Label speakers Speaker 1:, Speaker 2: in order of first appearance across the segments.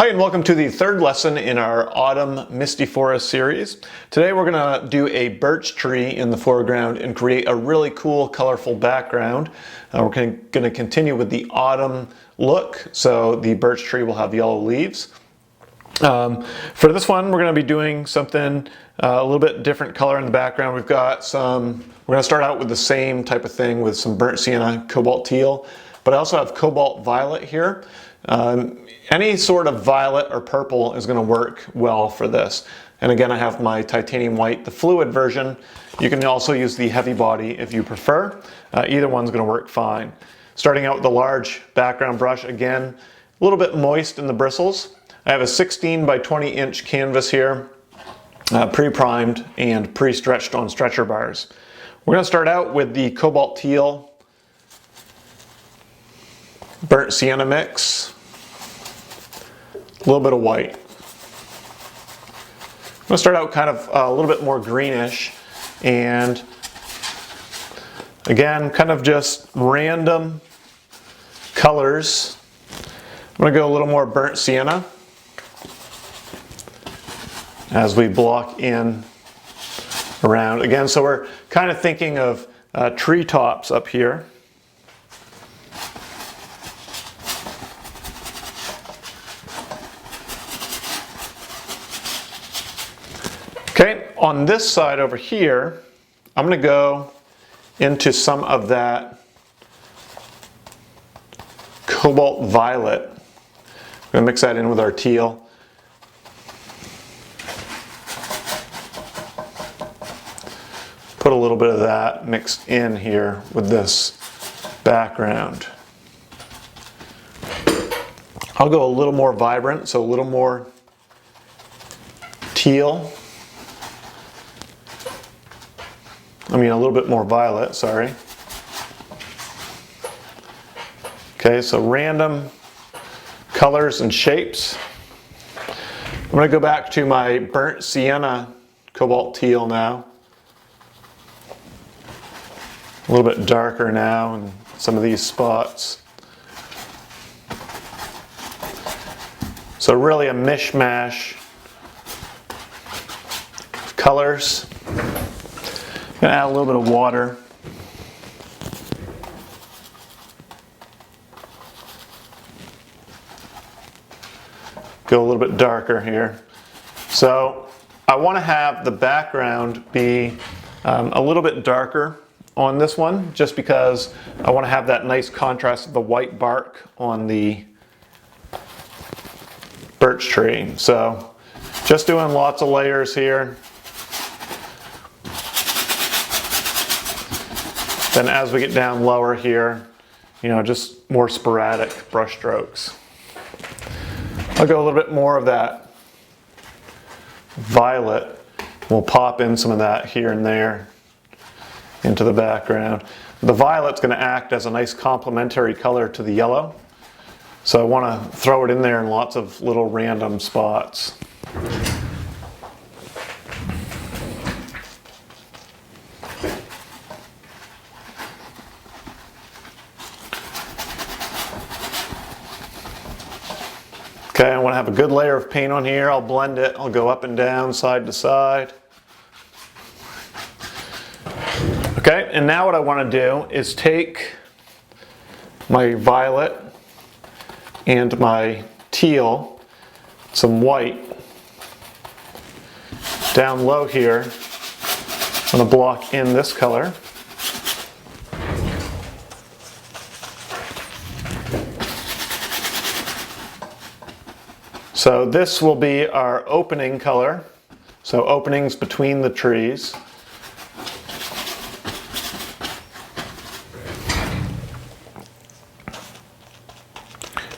Speaker 1: Hi and welcome to the third lesson in our Autumn Misty Forest series. Today we're going to do a birch tree in the foreground and create a really cool colorful background. We're going to continue with the autumn look, so the birch tree will have yellow leaves. For this one we're going to be doing something a little bit different color in the background. We're going to start out with the same type of thing with some burnt sienna, cobalt teal, but I also have cobalt violet here. Any sort of violet or purple is going to work well for this. And again, I have my titanium white, the fluid version. You can also use the heavy body if you prefer. Either one's going to work fine. Starting out with the large background brush, again, a little bit moist in the bristles. I have a 16 by 20 inch canvas here, pre-primed and pre-stretched on stretcher bars. We're going to start out with the cobalt teal burnt sienna mix. A little bit of white. I'm going to start out kind of a little bit more greenish, and again, kind of just random colors. I'm going to go a little more burnt sienna as we block in around. Again, so we're kind of thinking of treetops up here. Okay, on this side over here, I'm going to go into some of that cobalt violet. I'm going to mix that in with our teal. Put a little bit of that mixed in here with this background. I'll go a little more vibrant, so a little more teal. A little bit more violet, sorry. Okay, so random colors and shapes. I'm going to go back to my burnt sienna cobalt teal now. A little bit darker now in some of these spots. So really a mishmash of colors. I'm going to add a little bit of water. Go a little bit darker here. So I want to have the background be a little bit darker on this one, just because I want to have that nice contrast of the white bark on the birch tree. So just doing lots of layers here. Then as we get down lower here, just more sporadic brush strokes. I'll go a little bit more of that violet. We'll pop in some of that here and there into the background. The violet's going to act as a nice complementary color to the yellow. So I want to throw it in there in lots of little random spots. Okay, I want to have a good layer of paint on here. I'll blend it. I'll go up and down, side to side. Okay, and now what I want to do is take my violet and my teal, some white, down low here. I'm going to block in this color. So this will be our opening color, so openings between the trees.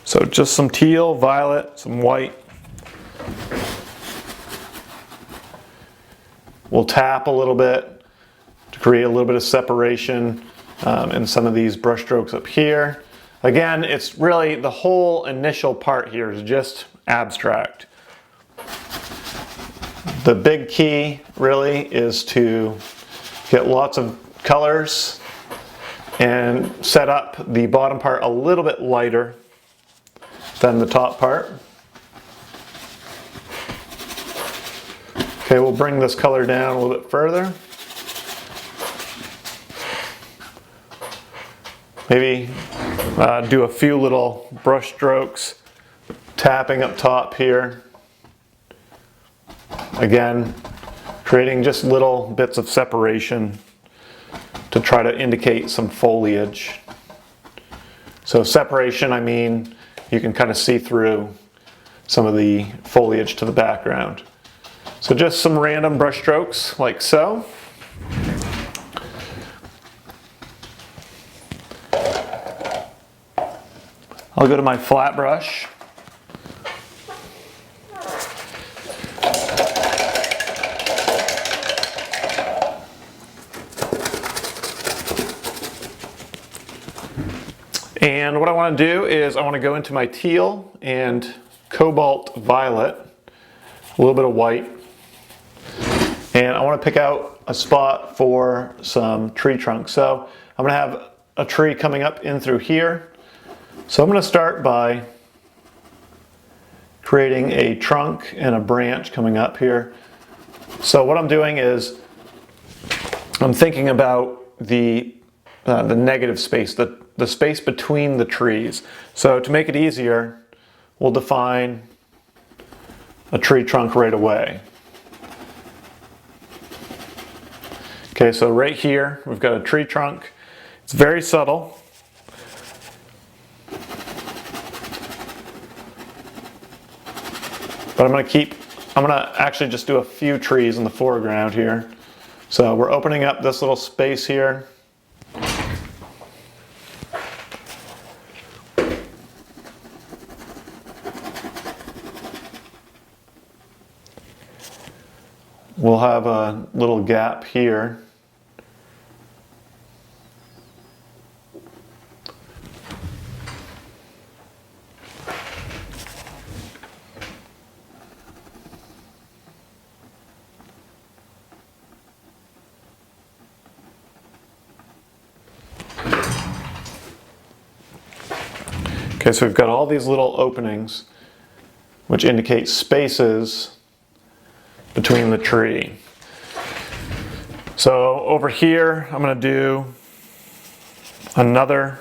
Speaker 1: So just some teal, violet, some white. We'll tap a little bit to create a little bit of separation in some of these brush strokes up here. Again, it's really the whole initial part here is just abstract. The big key really is to get lots of colors and set up the bottom part a little bit lighter than the top part. Okay, we'll bring this color down a little bit further. Maybe do a few little brush strokes, tapping up top here. Again, creating just little bits of separation to try to indicate some foliage. So separation, I mean, you can kind of see through some of the foliage to the background. So just some random brush strokes like so. I'll go to my flat brush. And what I want to do is I want to go into my teal and cobalt violet, a little bit of white, and I want to pick out a spot for some tree trunks. So I'm going to have a tree coming up in through here. So I'm going to start by creating a trunk and a branch coming up here. So what I'm doing is I'm thinking about the negative space, the space between the trees. So to make it easier, we'll define a tree trunk right away. Okay, so right here we've got a tree trunk. It's very subtle. But I'm going to actually just do a few trees in the foreground here. So we're opening up this little space here. We'll have a little gap here. Okay, so we've got all these little openings which indicate spaces between the tree. So over here I'm going to do another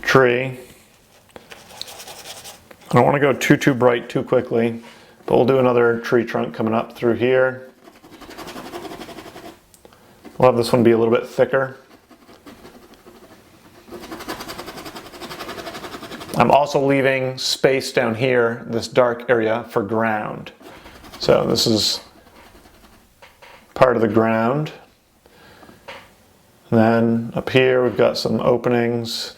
Speaker 1: tree. I don't want to go too bright too quickly, but we'll do another tree trunk coming up through here. We'll have this one be a little bit thicker. I'm also leaving space down here, this dark area, for ground. So this is part of the ground. And then up here we've got some openings.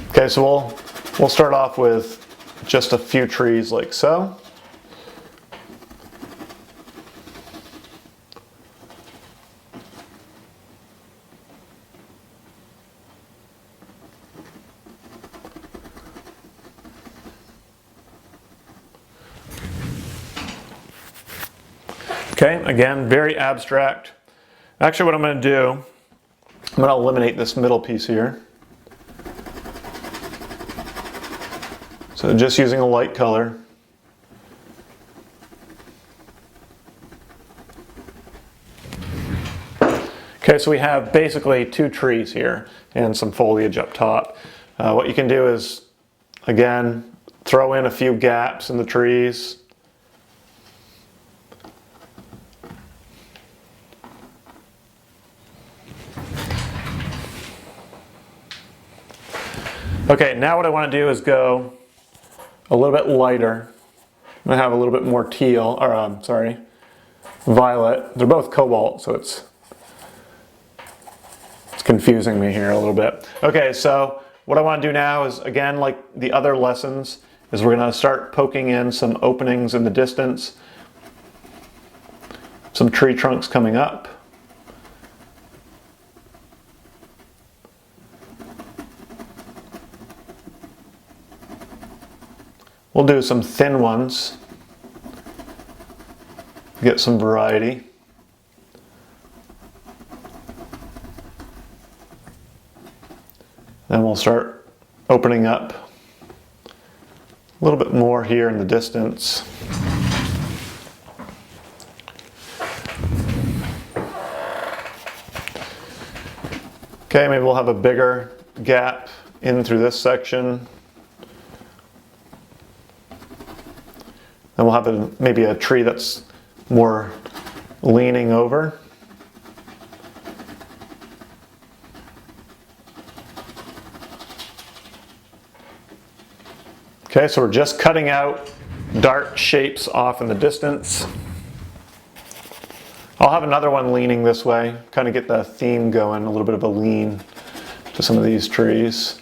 Speaker 1: Okay, so we'll start off with just a few trees like so. Okay, again, very abstract. Actually, what I'm going to do, I'm going to eliminate this middle piece here. So just using a light color. Okay, so we have basically two trees here and some foliage up top. What you can do is, again, throw in a few gaps in the trees. Okay, now what I want to do is go a little bit lighter. I'm going to have a little bit more teal, or violet. They're both cobalt, so it's confusing me here a little bit. Okay, so what I want to do now is, again, like the other lessons, is we're going to start poking in some openings in the distance. Some tree trunks coming up. We'll do some thin ones, get some variety. Then we'll start opening up A little bit more here in the distance. Okay, maybe we'll have a bigger gap in through this section. Then we'll have maybe a tree that's more leaning over. Okay, so we're just cutting out dark shapes off in the distance. I'll have another one leaning this way, kind of get the theme going, a little bit of a lean to some of these trees.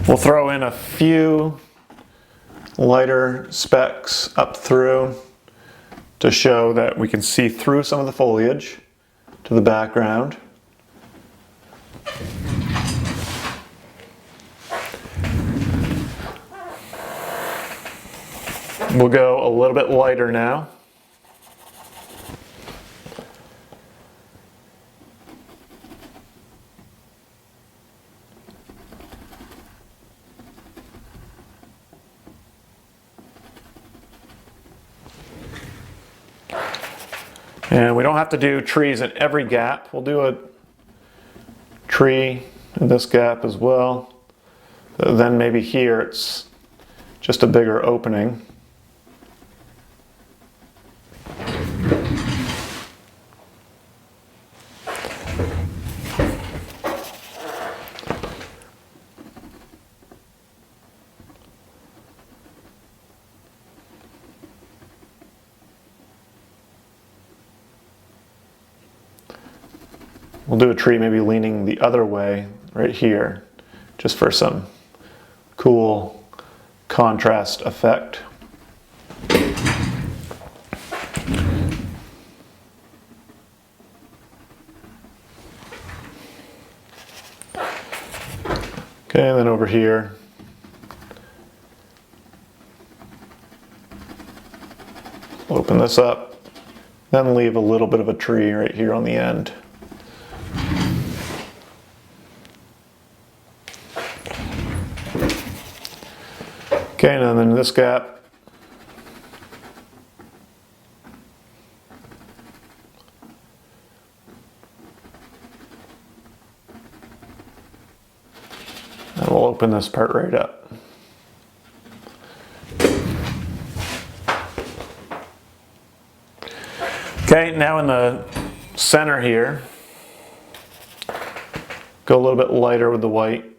Speaker 1: We'll throw in a few lighter specks up through to show that we can see through some of the foliage to the background. We'll go a little bit lighter now. And we don't have to do trees in every gap. We'll do a tree in this gap as well. Then maybe here it's just a bigger opening. We'll do a tree maybe leaning the other way right here, just for some cool contrast effect. Okay, and then over here, open this up, then leave a little bit of a tree right here on the end. Okay, and then in this gap, and we'll open this part right up. Okay, now in the center here, go a little bit lighter with the white.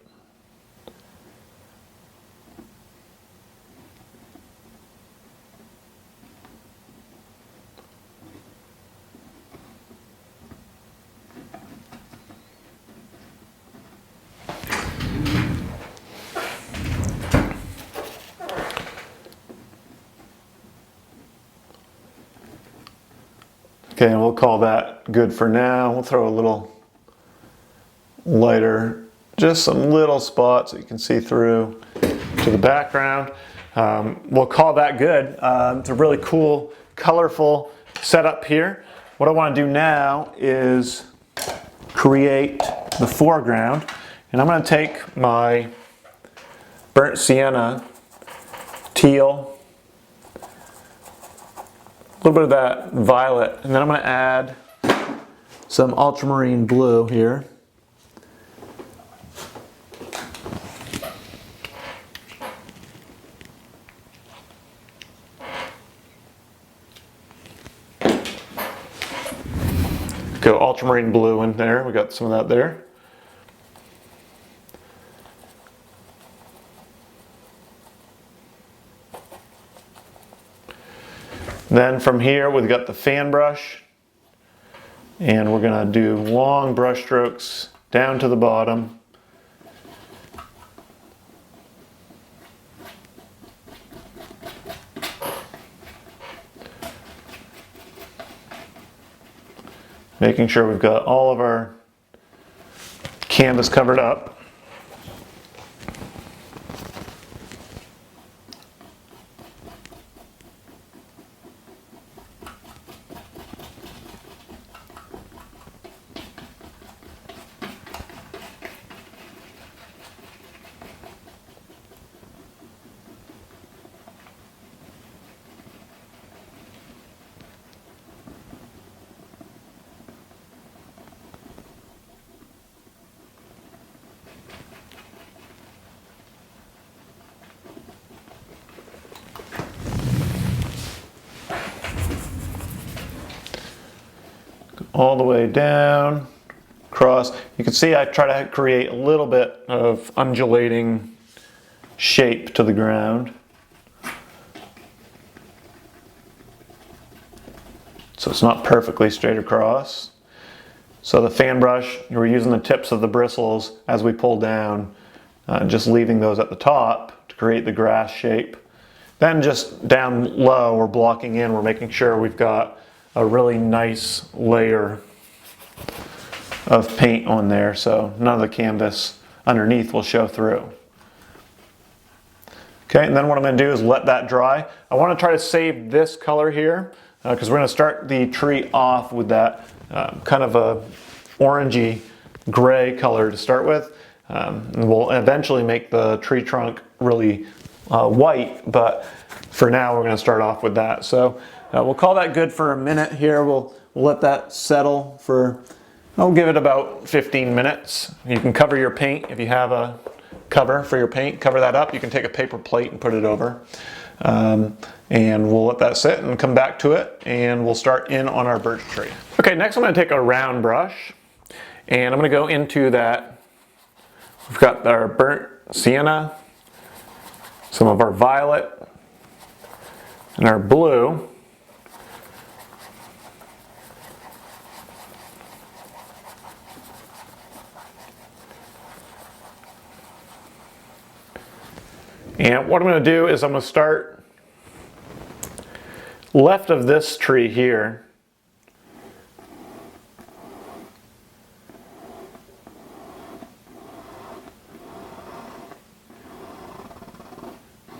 Speaker 1: Okay, and we'll call that good for now. We'll throw a little lighter, just some little spots that you can see through to the background. We'll call that good. It's a really cool, colorful setup here. What I want to do now is create the foreground, and I'm going to take my burnt sienna, teal, a little bit of that violet, and then I'm going to add some ultramarine blue here. Go ultramarine blue in there, we got some of that there. Then from here we've got the fan brush, and we're going to do long brush strokes down to the bottom. Making sure we've got all of our canvas covered up. all the way down, across. You can see I try to create a little bit of undulating shape to the ground. So it's not perfectly straight across. So the fan brush, we're using the tips of the bristles as we pull down, just leaving those at the top to create the grass shape. Then just down low, we're blocking in, we're making sure we've got a really nice layer of paint on there so none of the canvas underneath will show through. Okay, and then what I'm going to do is let that dry. I want to try to save this color here because we're going to start the tree off with that kind of a orangey gray color to start with. And we'll eventually make the tree trunk really white, but for now we're going to start off with that. So we'll call that good for a minute here. We'll let that settle for, I'll give it about 15 minutes. You can cover your paint if you have a cover for your paint, cover that up. You can take a paper plate and put it over. And we'll let that sit and come back to it, and we'll start in on our birch tree. Okay, next I'm going to take a round brush and I'm going to go into that. We've got our burnt sienna, some of our violet, and our blue. And what I'm going to do is I'm going to start left of this tree here.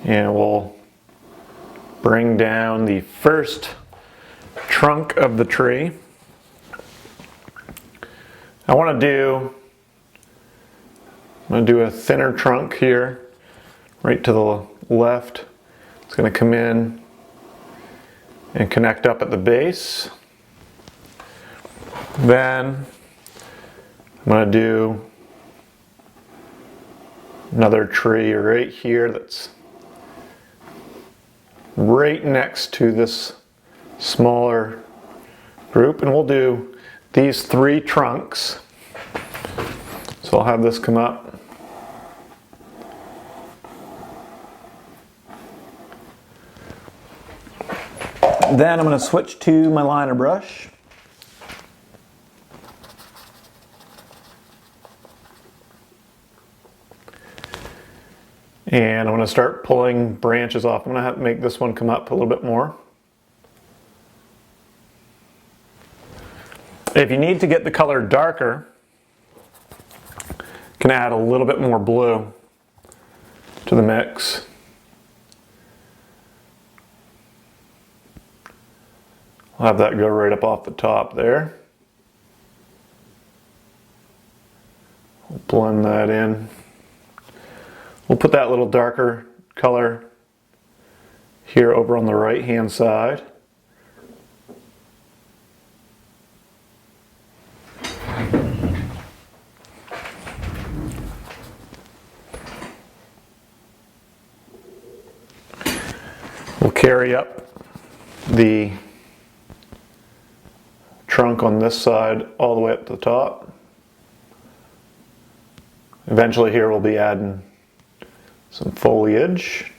Speaker 1: And we'll bring down the first trunk of the tree. I'm going to do a thinner trunk here, right to the left. It's going to come in and connect up at the base. Then I'm going to do another tree right here that's right next to this smaller group, and we'll do these 3 trunks. So I'll have this come up. Then I'm going to switch to my liner brush. And I'm going to start pulling branches off. I'm going to have to make this one come up a little bit more. If you need to get the color darker, you can add a little bit more blue to the mix. I'll have that go right up off the top there. We'll blend that in. We'll put that little darker color here over on the right hand side. We'll carry up the trunk on this side all the way up to the top. Eventually here we'll be adding some foliage.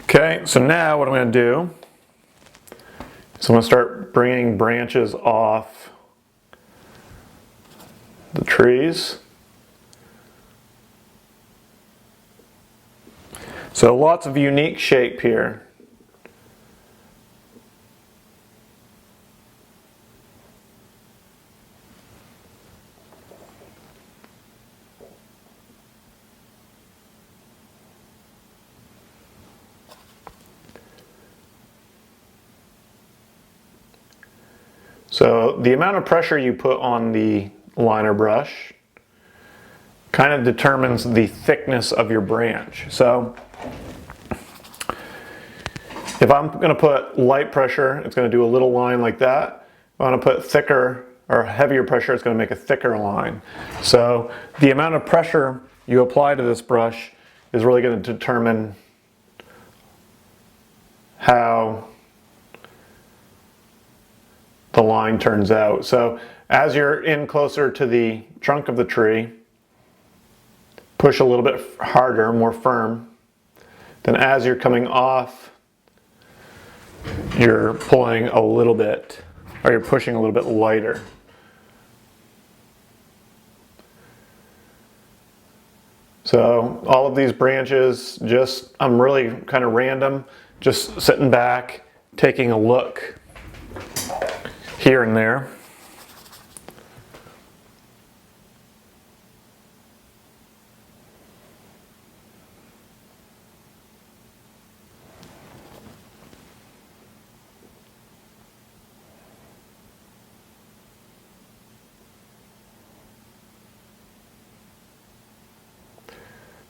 Speaker 1: Okay, so now what I'm going to do is I'm going to start bringing branches off the trees. So lots of unique shape here. So the amount of pressure you put on the liner brush kind of determines the thickness of your branch. So if I'm going to put light pressure, it's going to do a little line like that. If I want to put thicker or heavier pressure is going to make a thicker line. So the amount of pressure you apply to this brush is really going to determine how the line turns out. So as you're in closer to the trunk of the tree, push a little bit harder, more firm. Then as you're coming off, you're pulling a little bit, or you're pushing a little bit lighter. So all of these branches, I'm really kind of random, just sitting back, taking a look here and there.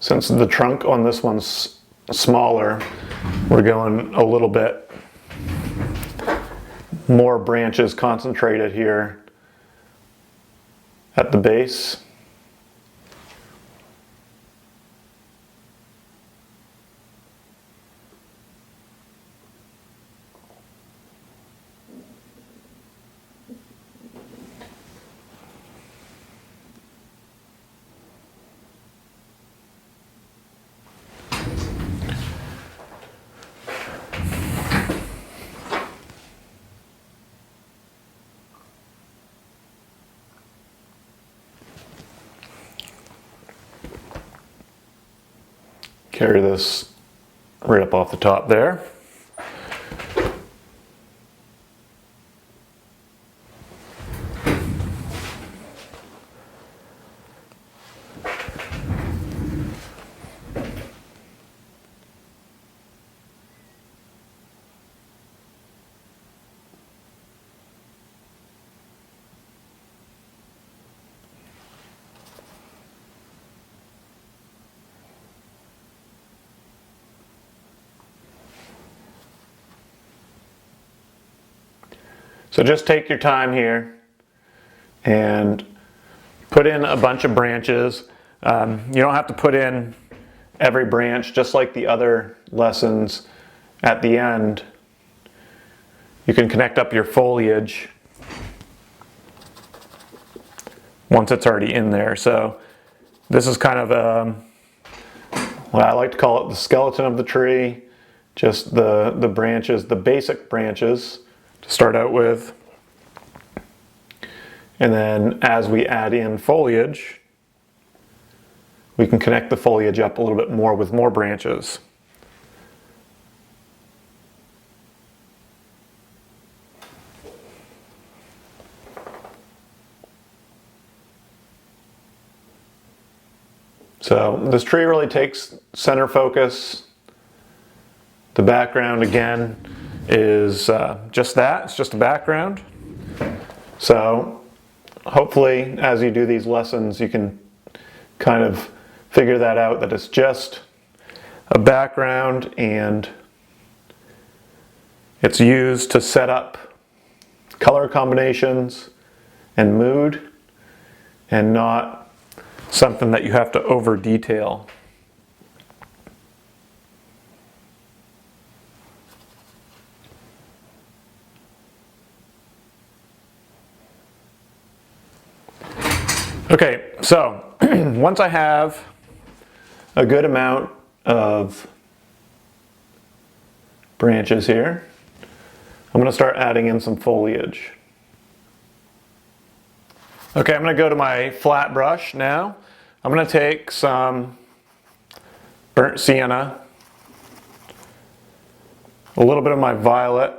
Speaker 1: Since the trunk on this one's smaller, we're going a little bit more branches concentrated here at the base. Carry this right up off the top there. So just take your time here and put in a bunch of branches. You don't have to put in every branch, just like the other lessons. At the end, you can connect up your foliage once it's already in there. So this is kind of what I like to call it, the skeleton of the tree, just the branches, the basic branches to start out with. And then as we add in foliage, we can connect the foliage up a little bit more with more branches. So this tree really takes center focus. The background again is just that, it's just a background. So hopefully as you do these lessons you can kind of figure that out, that it's just a background and it's used to set up color combinations and mood, and not something that you have to over detail. Okay, so once I have a good amount of branches here, I'm going to start adding in some foliage. Okay, I'm going to go to my flat brush now. I'm going to take some burnt sienna, a little bit of my violet,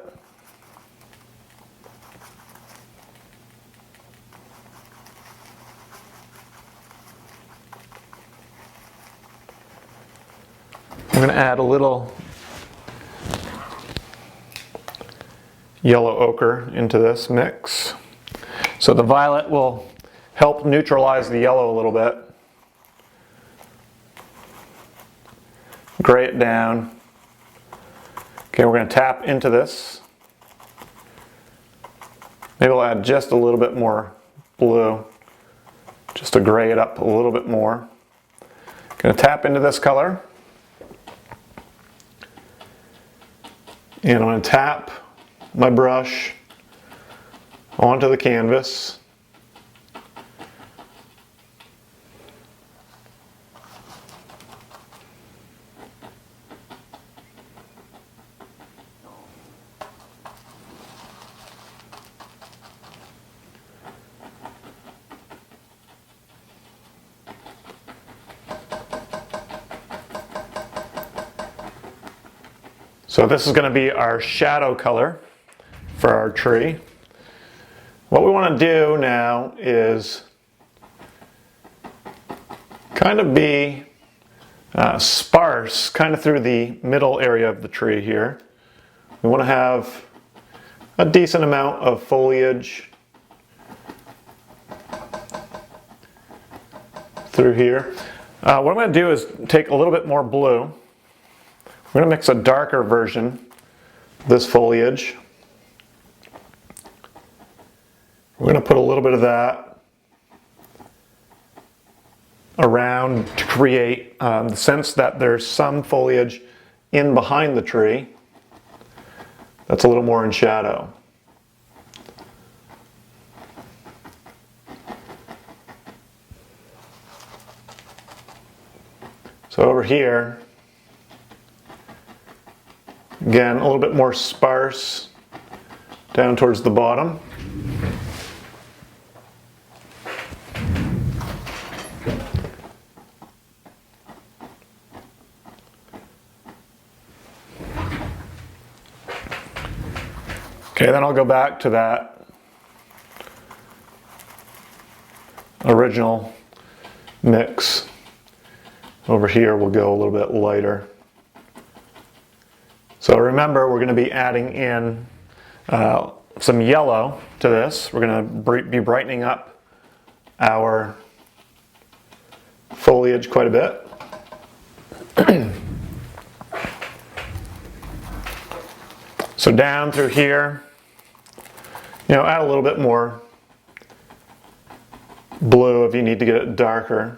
Speaker 1: I'm going to add a little yellow ochre into this mix. So the violet will help neutralize the yellow a little bit. Gray it down. Okay, we're going to tap into this. Maybe I'll add just a little bit more blue, just to gray it up a little bit more. Gonna tap into this color. And I'm gonna tap my brush onto the canvas. So this is going to be our shadow color for our tree. What we want to do now is kind of be sparse, kind of through the middle area of the tree here. We want to have a decent amount of foliage through here. What I'm going to do is take a little bit more blue. We're going to mix a darker version of this foliage. We're going to put a little bit of that around to create the sense that there's some foliage in behind the tree that's a little more in shadow. So over here, again, a little bit more sparse down towards the bottom. Okay, then I'll go back to that original mix. Over here we'll go a little bit lighter. So remember, we're going to be adding in some yellow to this. We're going to be brightening up our foliage quite a bit. So down through here, add a little bit more blue if you need to get it darker.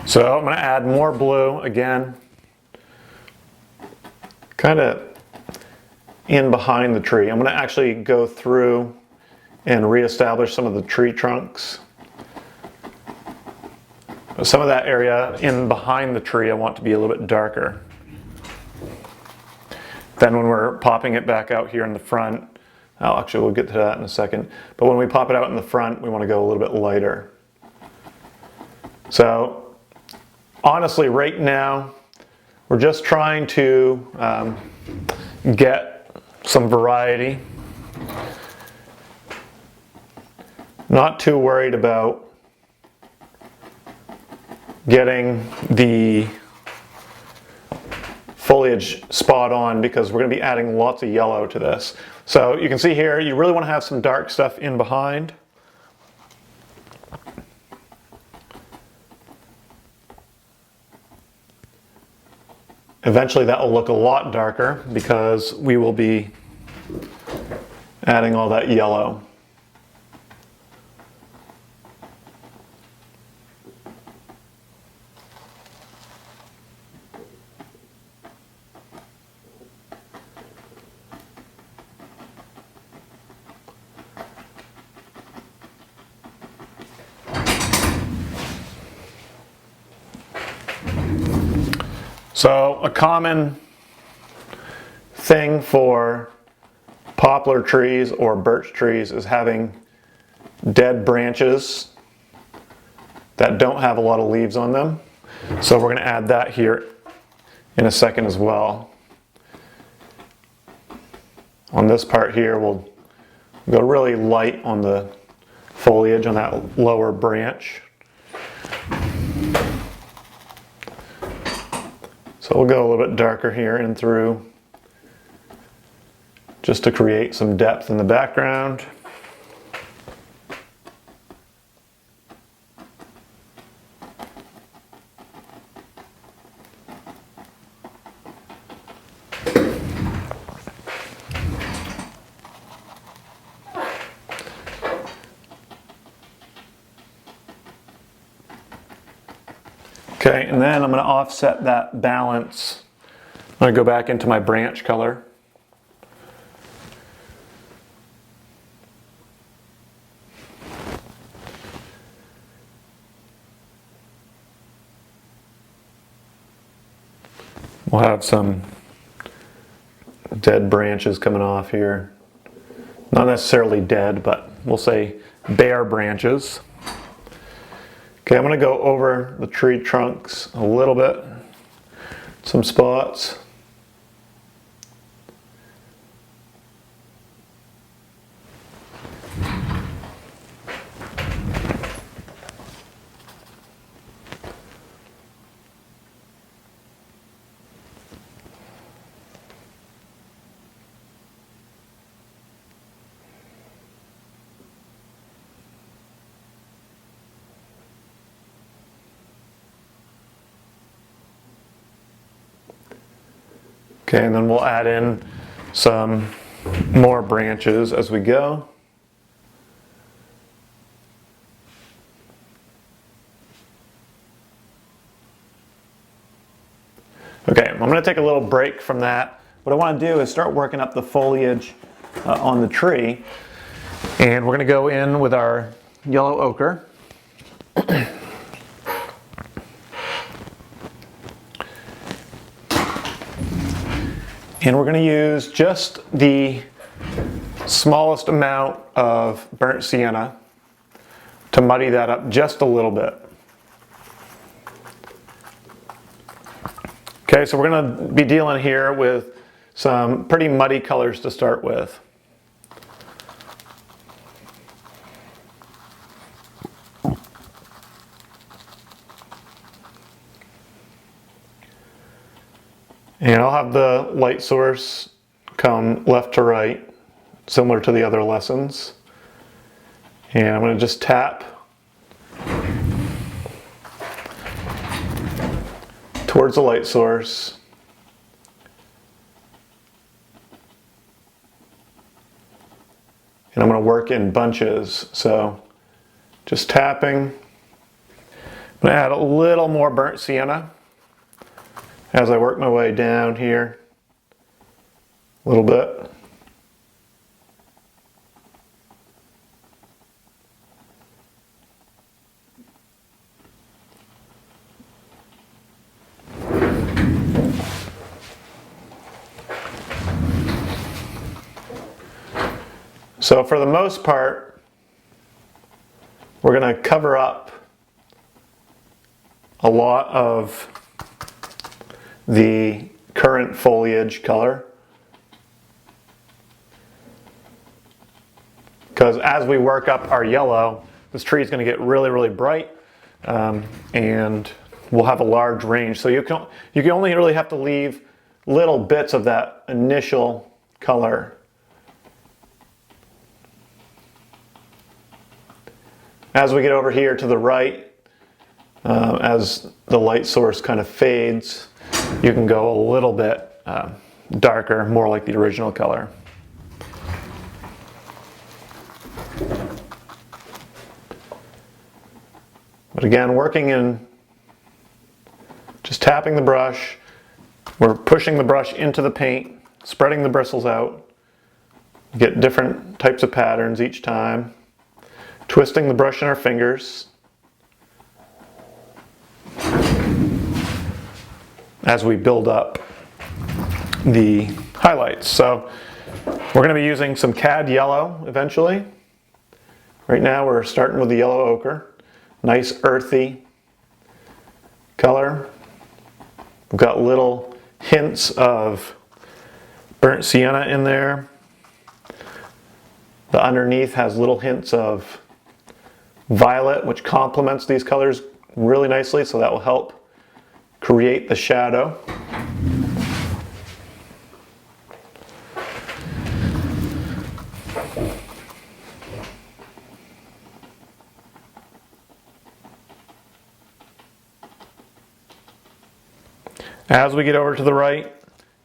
Speaker 1: So I'm going to add more blue again, kind of in behind the tree. I'm going to actually go through and reestablish some of the tree trunks. Some of that area in behind the tree I want to be a little bit darker. Then when we're popping it back out here in the front, we'll get to that in a second, but when we pop it out in the front, we want to go a little bit lighter. So honestly, right now, we're just trying to get some variety. Not too worried about getting the foliage spot on because we're going to be adding lots of yellow to this. So you can see here, you really want to have some dark stuff in behind. Eventually that will look a lot darker because we will be adding all that yellow. So a common thing for poplar trees or birch trees is having dead branches that don't have a lot of leaves on them. So we're going to add that here in a second as well. On this part here, we'll go really light on the foliage on that lower branch. So we'll go a little bit darker here and through, just to create some depth in the background. Okay, and then I'm going to offset that balance. I'm going to go back into my branch color. We'll have some dead branches coming off here. Not necessarily dead, but we'll say bare branches. Okay, I'm going to go over the tree trunks a little bit, some spots. Okay, and then we'll add in some more branches as we go. Okay, I'm going to take a little break from that. What I want to do is start working up the foliage on the tree. And we're going to go in with our yellow ochre. And we're going to use just the smallest amount of burnt sienna to muddy that up just a little bit. Okay, so we're going to be dealing here with some pretty muddy colors to start with. And I'll have the light source come left to right, similar to the other lessons. And I'm going to just tap towards the light source. And I'm going to work in bunches. So just tapping. I'm going to add a little more burnt sienna as I work my way down here a little bit. So for the most part, we're going to cover up a lot of the current foliage color, because as we work up our yellow, this tree is going to get really bright, and we'll have a large range. So you can only really have to leave little bits of that initial color. As we get over here to the right, as the light source kind of fades, you can go a little bit darker, more like the original color. But again, working in, just tapping the brush, we're pushing the brush into the paint, spreading the bristles out, get different types of patterns each time, twisting the brush in our fingers as we build up the highlights. So we're going to be using some cad yellow eventually. Right now we're starting with the yellow ochre. Nice earthy color. We've got little hints of burnt sienna in there. The underneath has little hints of violet, which complements these colors really nicely, so that will help create the shadow. As we get over to the right,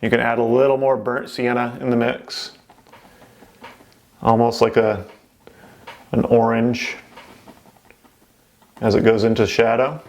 Speaker 1: you can add a little more burnt sienna in the mix. Almost like an orange as it goes into shadow.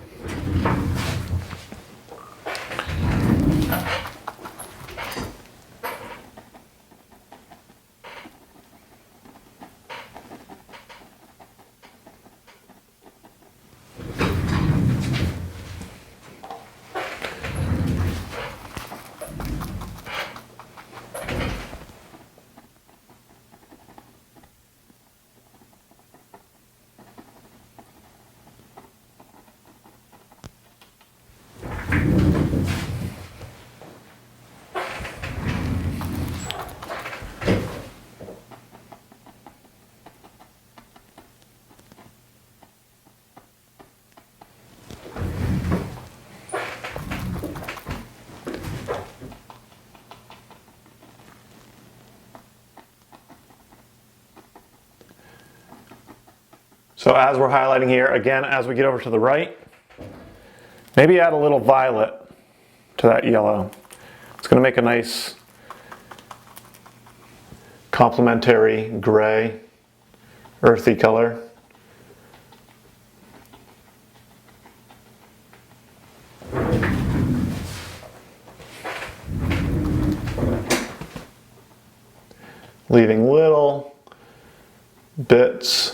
Speaker 1: So as we're highlighting here, again, as we get over to the right, maybe add a little violet to that yellow. It's going to make a nice complementary gray, earthy color. Leaving little bits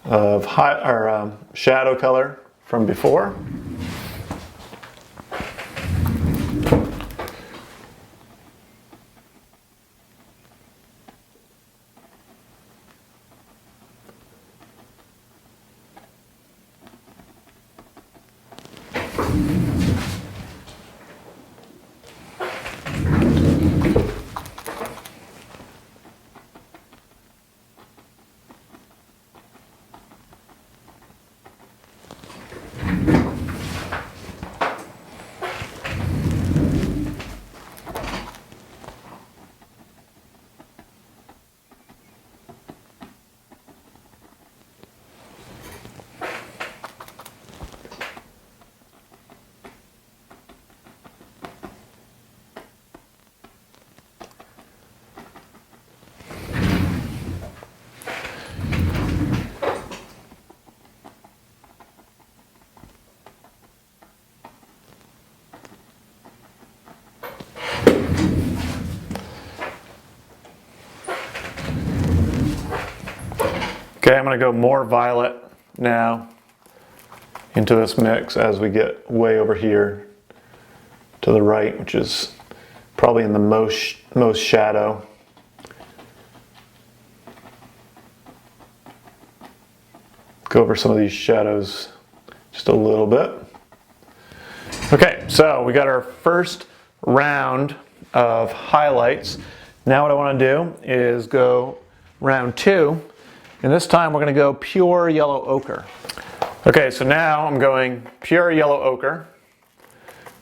Speaker 1: of shadow color from before. Okay, I'm going to go more violet now into this mix as we get way over here to the right, which is probably in the most shadow. Go over some of these shadows just a little bit. Okay, so we got our first round of highlights. Now what I want to do is go round two. And this time we're going to go pure yellow ochre. Okay, so now I'm going pure yellow ochre.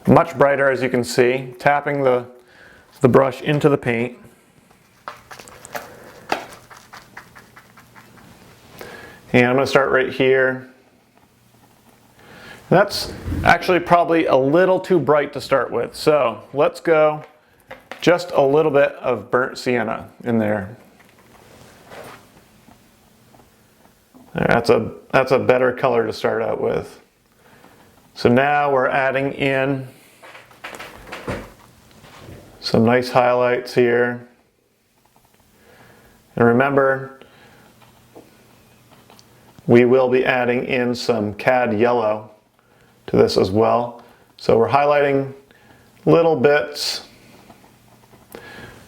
Speaker 1: Much brighter, as you can see, tapping the brush into the paint. And I'm going to start right here. That's actually probably a little too bright to start with. So let's go just a little bit of burnt sienna in there. That's a better color to start out with. So now we're adding in some nice highlights here. And remember, we will be adding in some cad yellow to this as well. So we're highlighting little bits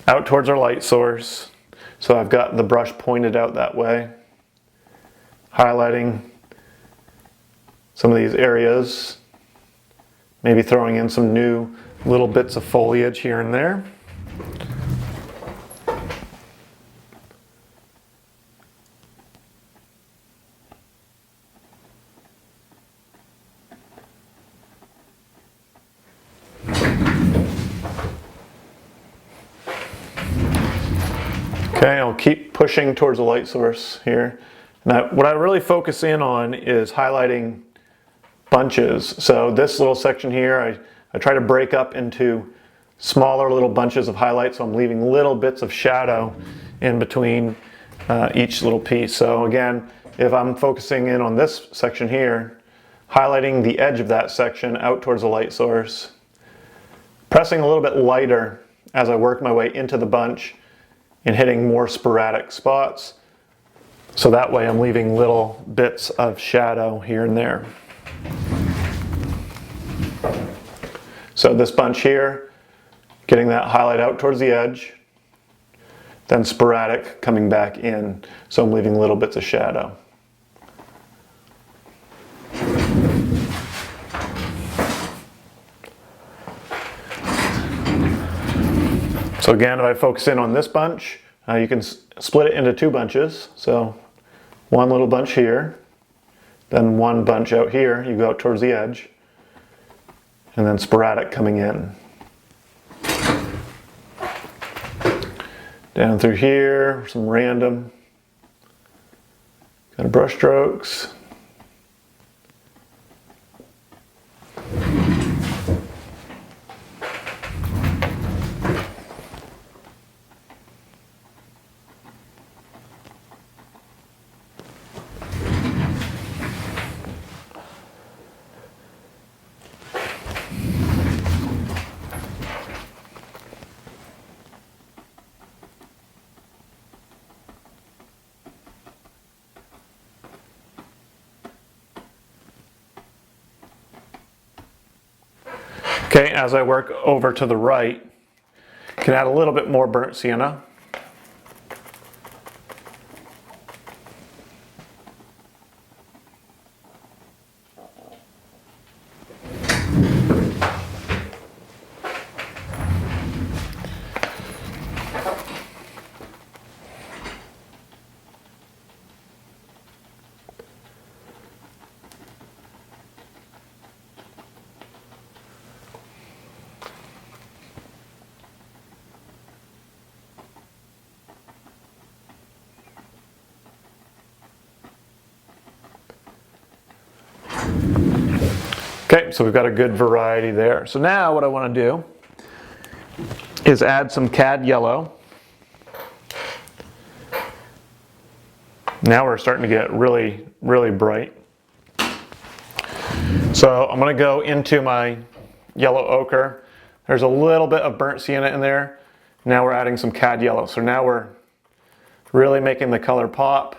Speaker 1: out towards our light source. So I've got the brush pointed out that way. Highlighting some of these areas, maybe throwing in some new little bits of foliage here and there. Okay, I'll keep pushing towards the light source here. Now, what I really focus in on is highlighting bunches. So this little section here, I try to break up into smaller little bunches of highlights, so I'm leaving little bits of shadow in between each little piece. So again, if I'm focusing in on this section here, highlighting the edge of that section out towards the light source, pressing a little bit lighter as I work my way into the bunch and hitting more sporadic spots. So that way I'm leaving little bits of shadow here and there. So this bunch here, getting that highlight out towards the edge, then sporadic coming back in. So I'm leaving little bits of shadow. So again, if I focus in on this bunch, you can split it into two bunches. So one little bunch here, then one bunch out here, you go out towards the edge, and then sporadic coming in. Down through here, some random kind of brush strokes. Okay, as I work over to the right, can add a little bit more burnt sienna. Okay, so we've got a good variety there. So now what I want to do is add some cad yellow. Now we're starting to get really, really bright. So I'm going to go into my yellow ochre. There's a little bit of burnt sienna in there. Now we're adding some cad yellow. So now we're really making the color pop.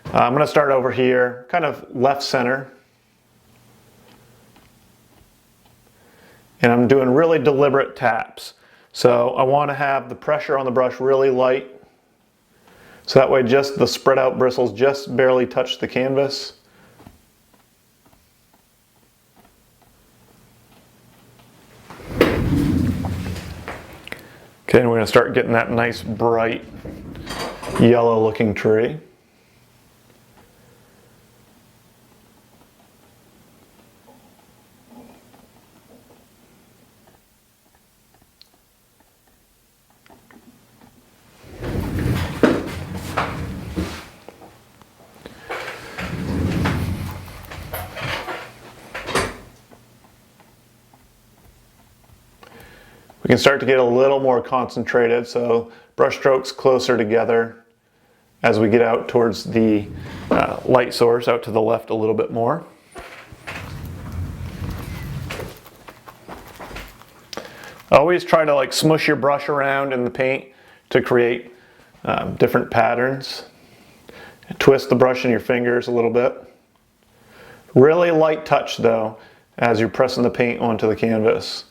Speaker 1: I'm going to start over here, kind of left center. And I'm doing really deliberate taps. So I want to have the pressure on the brush really light. So that way just the spread out bristles just barely touch the canvas. Okay, and we're going to start getting that nice bright yellow looking tree. We can start to get a little more concentrated, so brush strokes closer together as we get out towards the light source, out to the left a little bit more. Always try to like smush your brush around in the paint to create different patterns. Twist the brush in your fingers a little bit. Really light touch though as you're pressing the paint onto the canvas.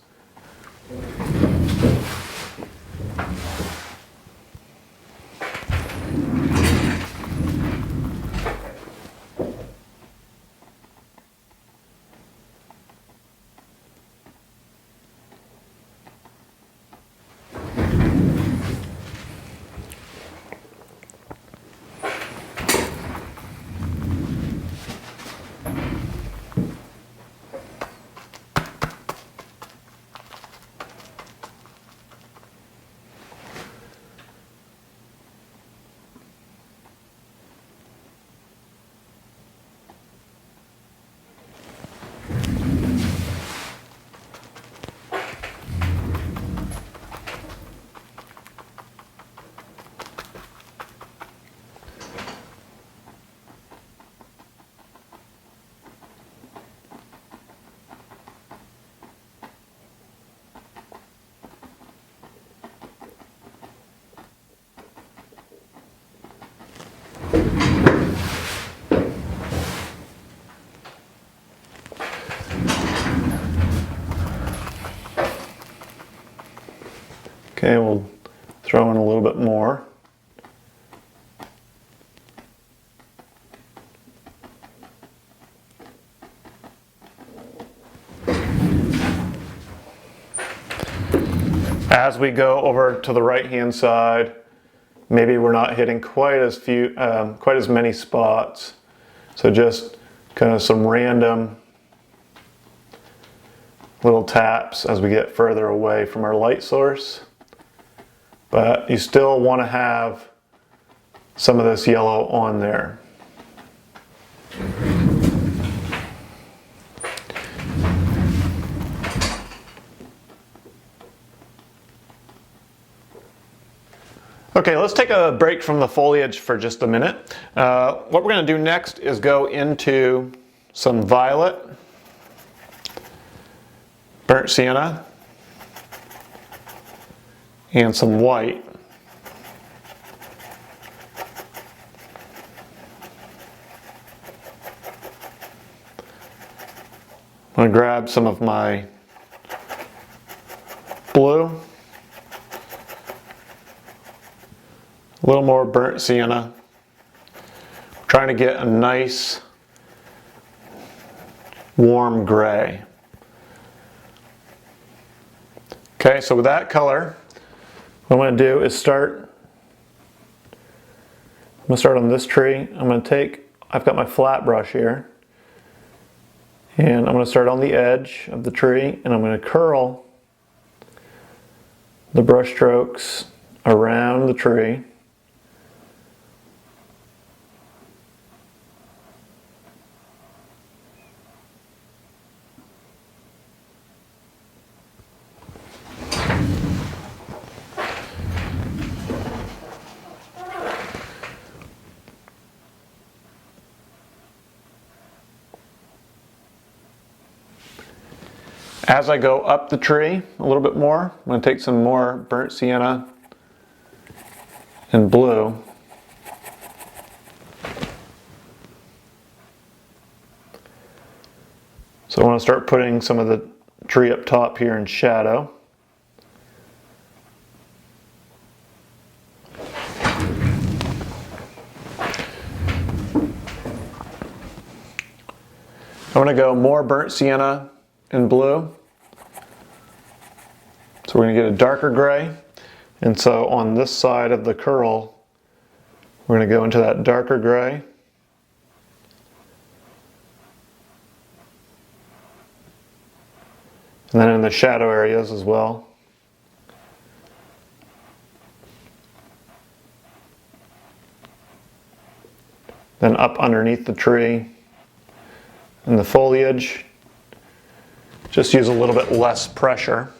Speaker 1: throw in a little bit more. As we go over to the right hand side, maybe we're not hitting quite as many spots. So just kind of some random little taps as we get further away from our light source. But you still want to have some of this yellow on there. Okay, let's take a break from the foliage for just a minute. What we're going to do next is go into some violet, burnt sienna, and some white. I'm going to grab some of my blue, a little more burnt sienna. I'm trying to get a nice warm gray. Okay, so with that color, what I'm going to do is start on this tree. I've got my flat brush here, and I'm going to start on the edge of the tree, and I'm going to curl the brush strokes around the tree. As I go up the tree a little bit more, I'm going to take some more burnt sienna and blue. So I want to start putting some of the tree up top here in shadow. I'm going to go more burnt sienna and blue. So we're going to get a darker gray. And so on this side of the curl, we're going to go into that darker gray. And then in the shadow areas as well. Then up underneath the tree and the foliage. Just use a little bit less pressure.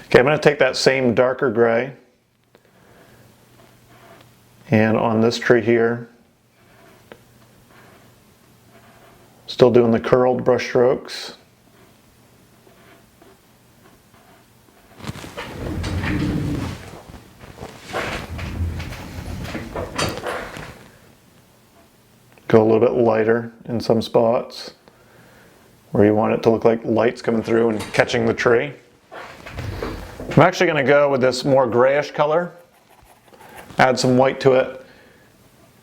Speaker 1: Okay, I'm going to take that same darker gray, and on this tree here, still doing the curled brush strokes. Go a little bit lighter in some spots where you want it to look like light's coming through and catching the tree. I'm actually going to go with this more grayish color, add some white to it,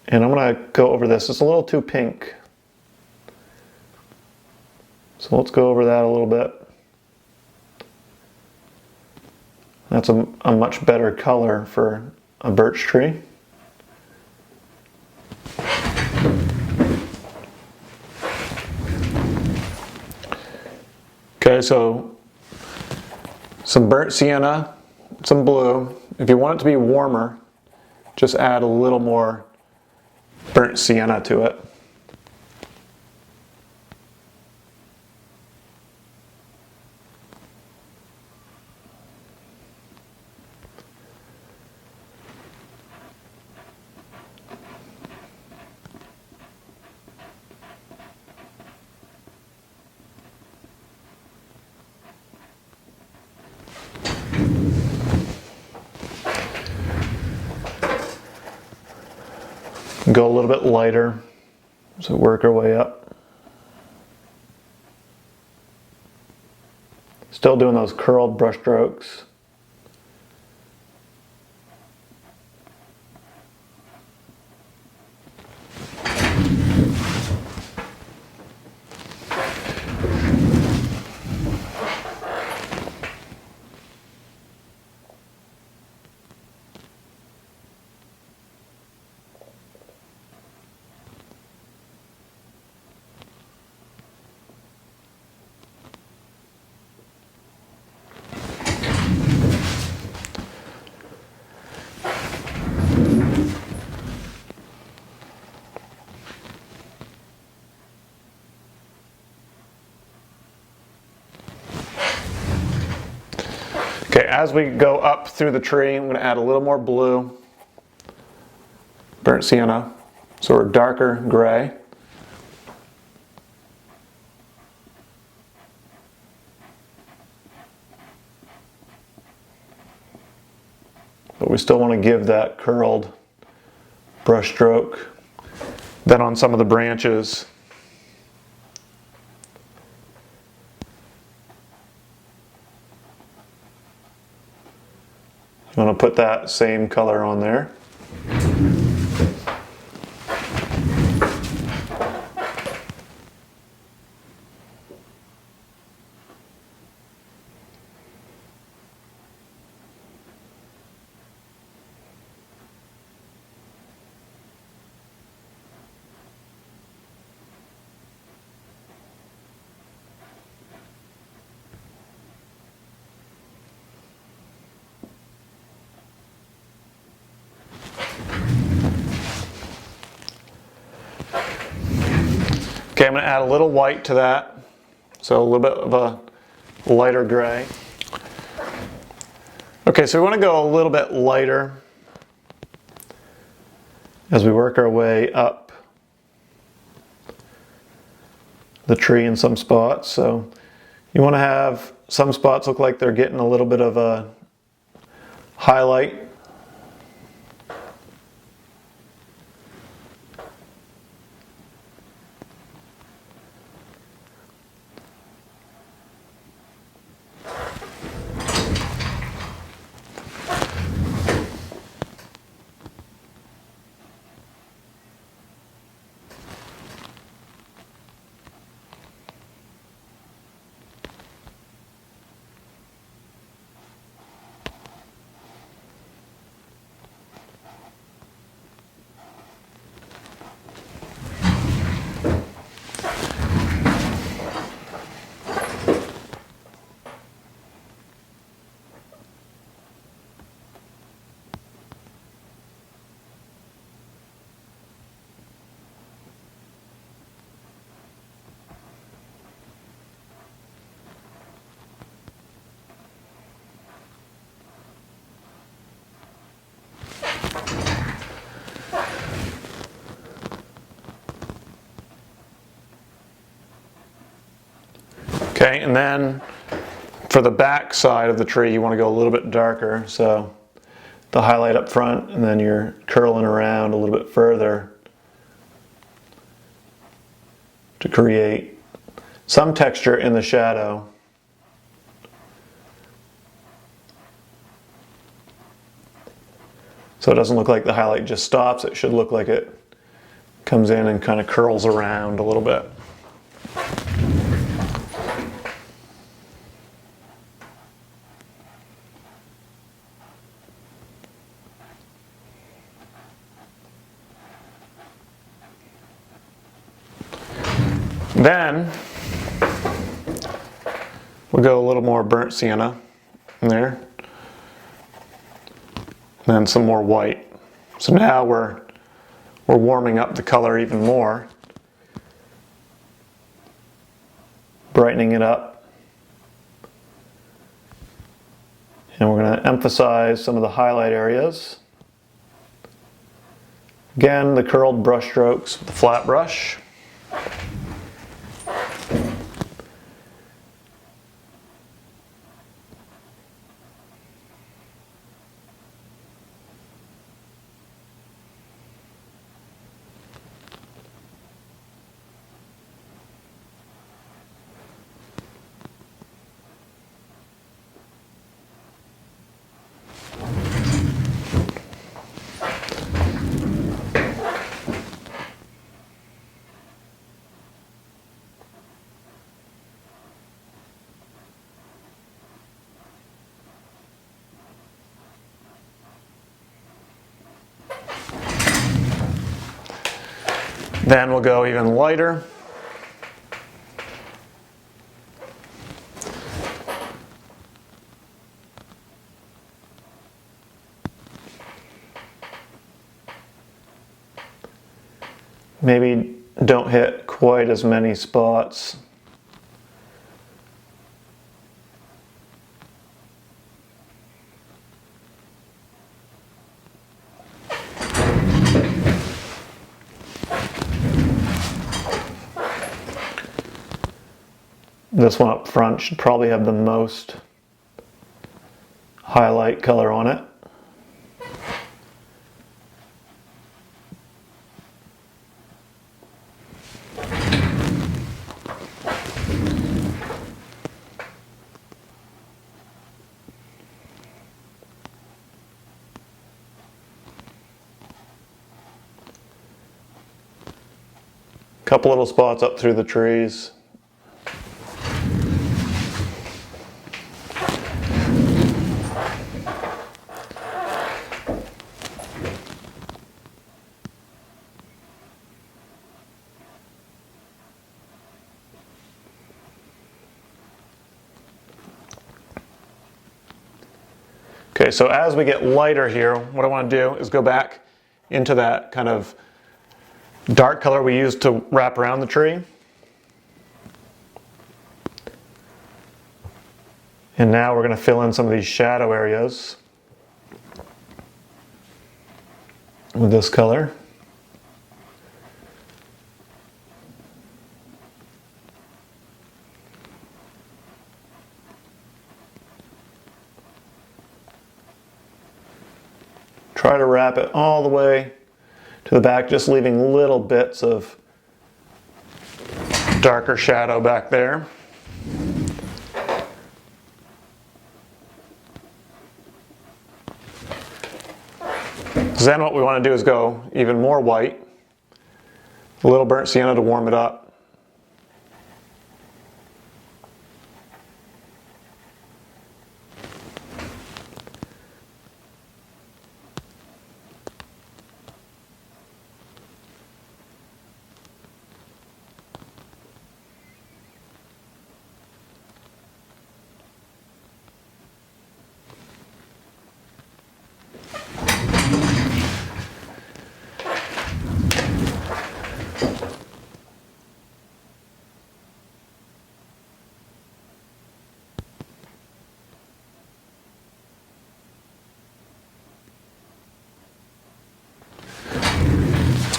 Speaker 1: and I'm going to go over this. It's a little too pink. So let's go over that a little bit. That's a much better color for a birch tree. Okay, so some burnt sienna, some blue. If you want it to be warmer, just add a little more burnt sienna to it. go a little bit lighter, so work our way up. Still doing those curled brush strokes. Okay, as we go up through the tree, I'm going to add a little more blue, burnt sienna, so we're darker gray. But we still want to give that curled brush stroke. Then on some of the branches, you want to put that same color on there. Okay, I'm going to add a little white to that, so a little bit of a lighter gray. Okay, so we want to go a little bit lighter as we work our way up the tree in some spots. So you want to have some spots look like they're getting a little bit of a highlight. Okay, and then for the back side of the tree, you want to go a little bit darker. So the highlight up front, and then you're curling around a little bit further to create some texture in the shadow. So it doesn't look like the highlight just stops. It should look like it comes in and kind of curls around a little bit. Then we'll go a little more burnt sienna in there, and then some more white. So now we're warming up the color even more, brightening it up, and we're going to emphasize some of the highlight areas. Again, the curled brush strokes with the flat brush. Then we'll go even lighter. Maybe don't hit quite as many spots. This one up front should probably have the most highlight color on it. Couple little spots up through the trees. Okay, so as we get lighter here, what I want to do is go back into that kind of dark color we used to wrap around the tree. And now we're going to fill in some of these shadow areas with this color. Try to wrap it all the way to the back, just leaving little bits of darker shadow back there. Then what we want to do is go even more white, a little burnt sienna to warm it up.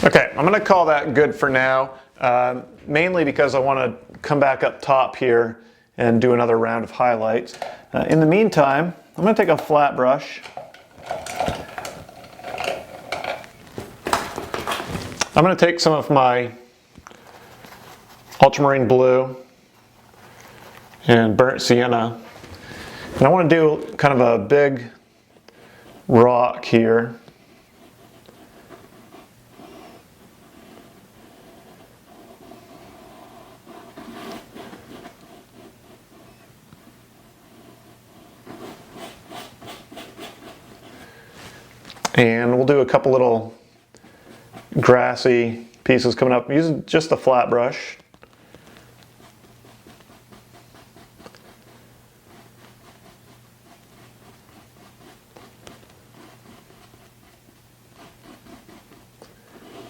Speaker 1: Okay, I'm going to call that good for now, mainly because I want to come back up top here and do another round of highlights. In the meantime, I'm going to take a flat brush. I'm going to take some of my ultramarine blue and burnt sienna, and I want to do kind of a big rock here. And we'll do a couple little grassy pieces coming up using just a flat brush.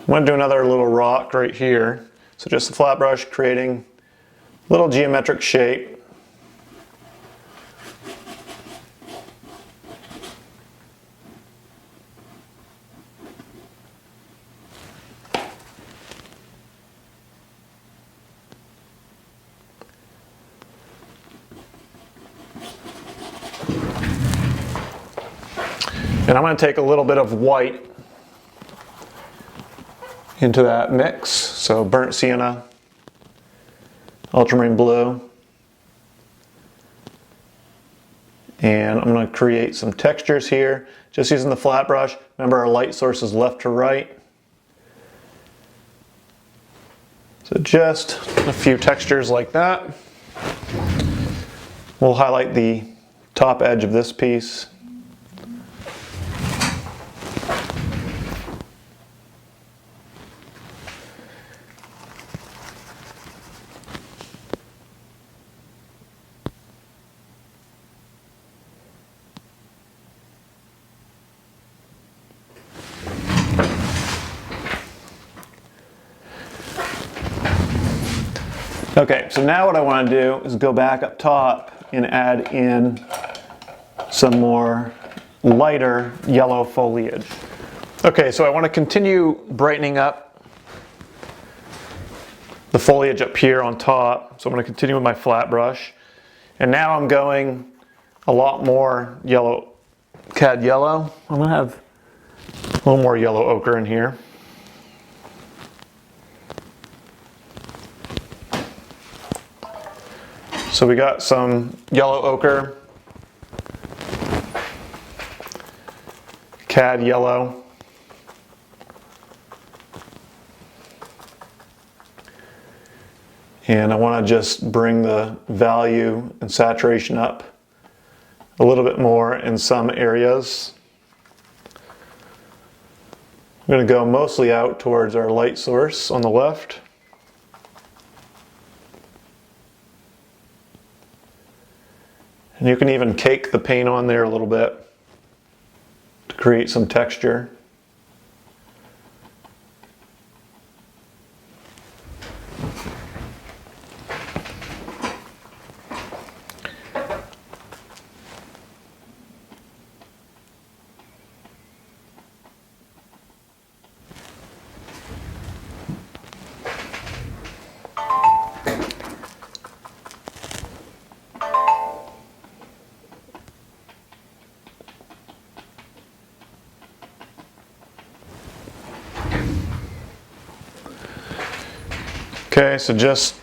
Speaker 1: I'm going to do another little rock right here. So just a flat brush creating a little geometric shape. And I'm going to take a little bit of white into that mix. So burnt sienna, ultramarine blue, and I'm going to create some textures here just using the flat brush. Remember, our light source is left to right. So just a few textures like that. We'll highlight the top edge of this piece. Okay, so now what I want to do is go back up top and add in some more lighter yellow foliage. Okay, so I want to continue brightening up the foliage up here on top. So I'm going to continue with my flat brush. And now I'm going a lot more yellow, cad yellow. I'm going to have a little more yellow ochre in here. So we got some yellow ochre, cad yellow, and I want to just bring the value and saturation up a little bit more in some areas. I'm going to go mostly out towards our light source on the left. And you can even cake the paint on there a little bit to create some texture. Okay, so just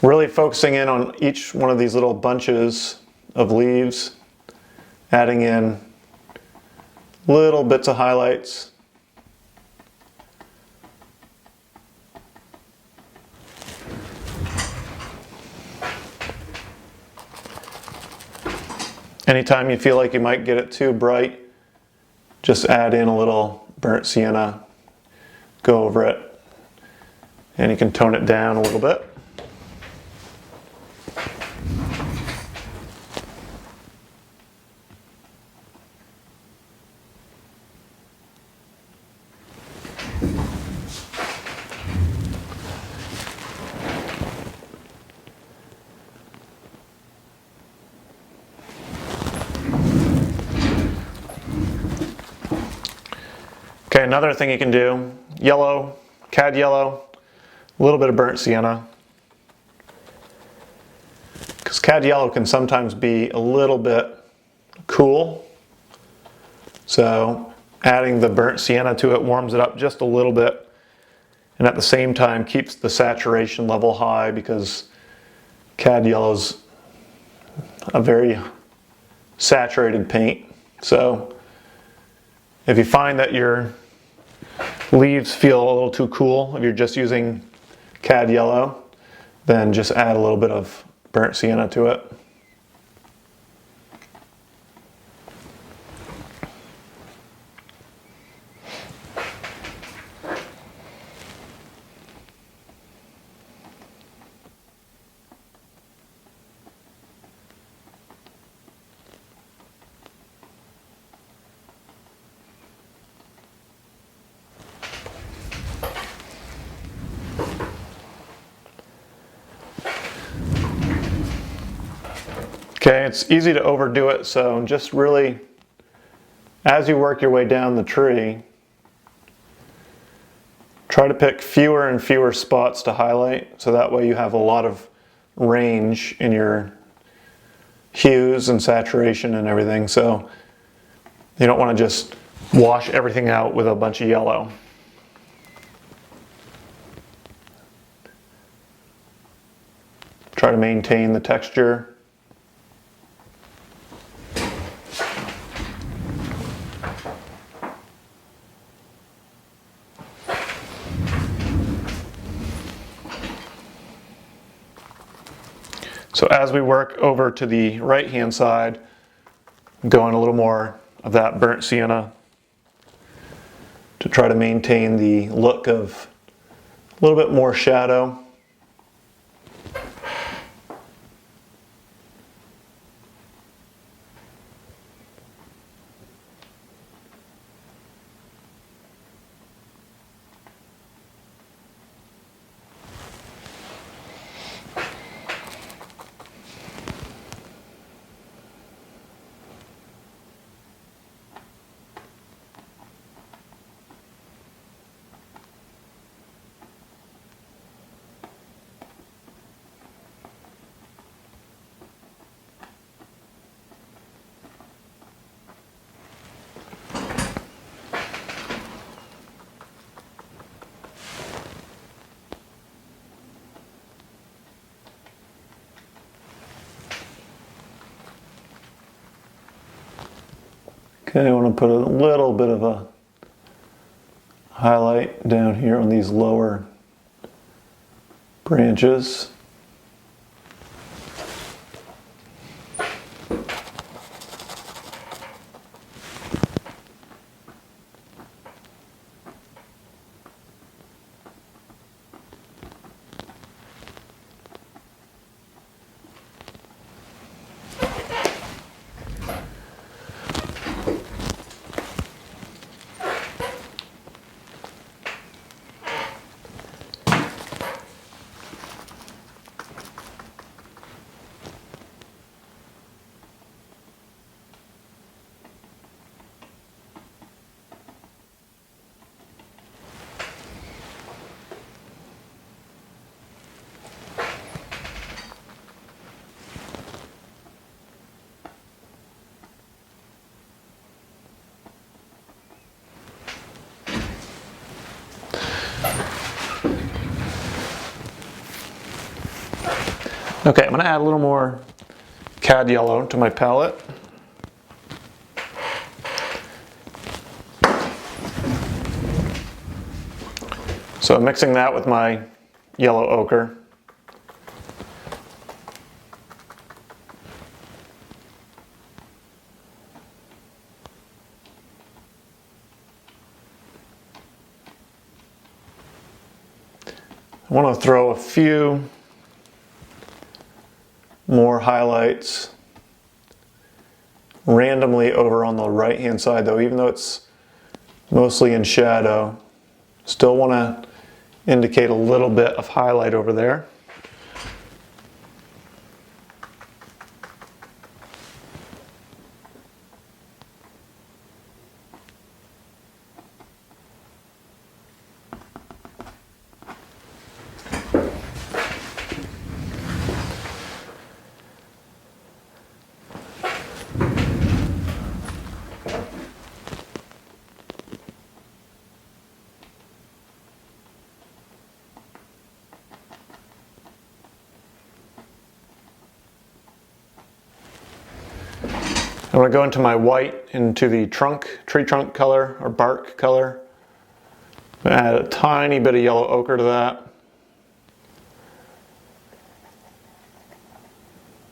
Speaker 1: really focusing in on each one of these little bunches of leaves, adding in little bits of highlights. Anytime you feel like you might get it too bright, just add in a little burnt sienna, go over it. And you can tone it down a little bit. Okay, another thing you can do, yellow, cad yellow, a little bit of burnt sienna. Because cad yellow can sometimes be a little bit cool. So adding the burnt sienna to it warms it up just a little bit. And at the same time keeps the saturation level high, because cad yellow is a very saturated paint. So if you find that your leaves feel a little too cool, if you're just using cad yellow, then just add a little bit of burnt sienna to it. Okay, it's easy to overdo it, so just really, as you work your way down the tree, try to pick fewer and fewer spots to highlight, so that way you have a lot of range in your hues and saturation and everything. So you don't want to just wash everything out with a bunch of yellow. Try to maintain the texture. So as we work over to the right hand side, going a little more of that burnt sienna to try to maintain the look of a little bit more shadow. Okay, I want to put a little bit of a highlight down here on these lower branches. Okay, I'm going to add a little more cad yellow to my palette. So I'm mixing that with my yellow ochre. I want to throw a few more highlights randomly over on the right hand side though, even though it's mostly in shadow. Still want to indicate a little bit of highlight over there. I want to go into my white, into the tree trunk color or bark color. Add a tiny bit of yellow ochre to that.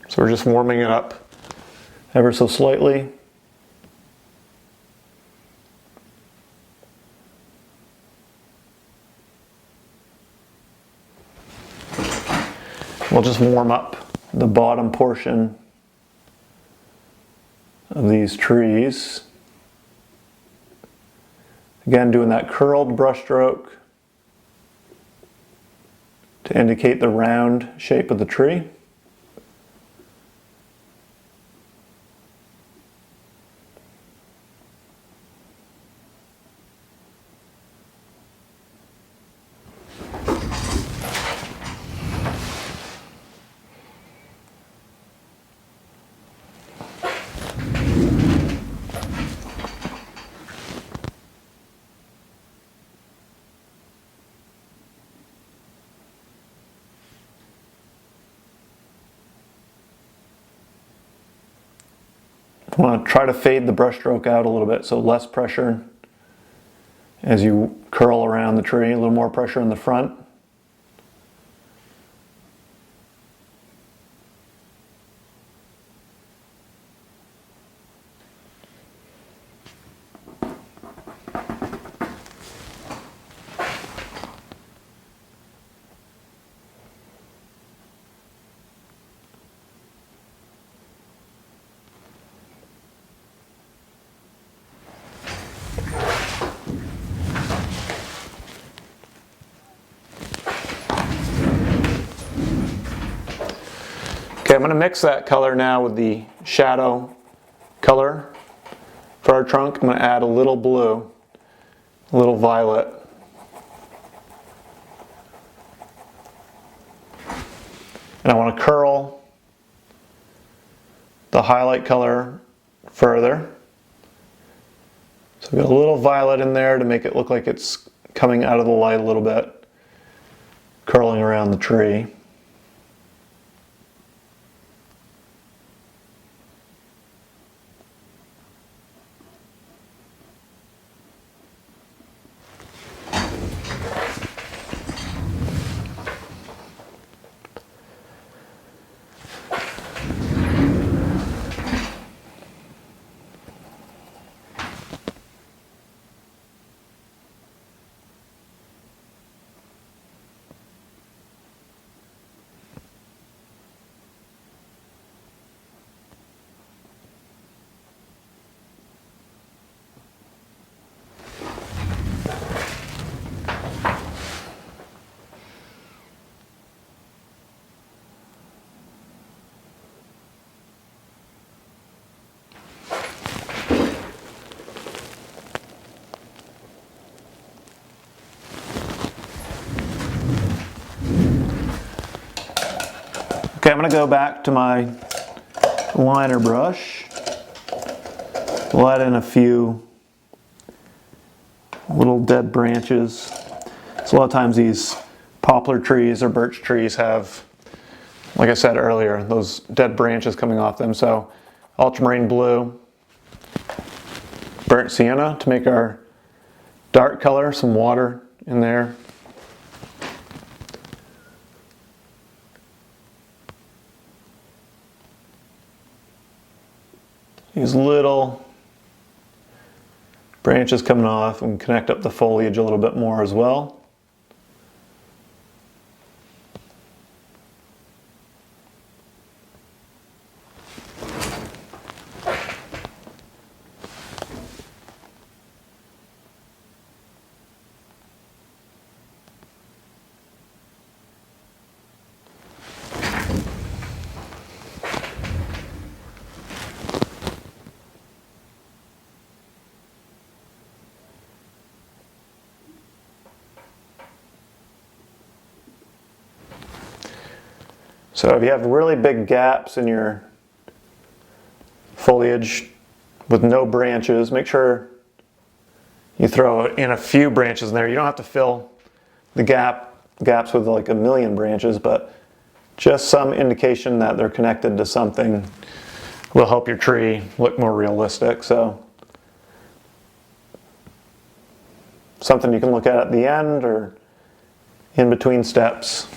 Speaker 1: So we're just warming it up ever so slightly. We'll just warm up the bottom portion of these trees. Again, doing that curled brush stroke to indicate the round shape of the tree. I want to try to fade the brush stroke out a little bit, so less pressure as you curl around the tree, a little more pressure in the front. Okay, I'm going to mix that color now with the shadow color for our trunk. I'm going to add a little blue, a little violet. And I want to curl the highlight color further. So I've got a little violet in there to make it look like it's coming out of the light a little bit, curling around the tree. I'm going to go back to my liner brush, let in a few little dead branches. So a lot of times these poplar trees or birch trees have, like I said earlier, those dead branches coming off them. So ultramarine blue, burnt sienna to make our dark color, some water in there. These little branches coming off and connect up the foliage a little bit more as well. So if you have really big gaps in your foliage with no branches, make sure you throw in a few branches in there. You don't have to fill the gaps with like a million branches, but just some indication that they're connected to something will help your tree look more realistic. So something you can look at the end or in between steps.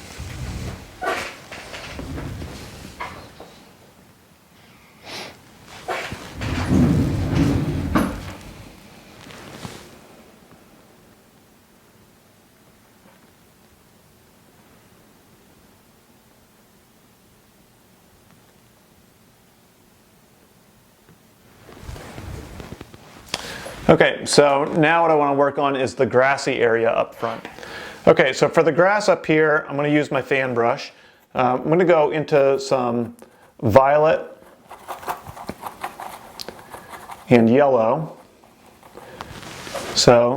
Speaker 1: Okay, so now what I want to work on is the grassy area up front. Okay, so for the grass up here, I'm going to use my fan brush. I'm going to go into some violet and yellow. So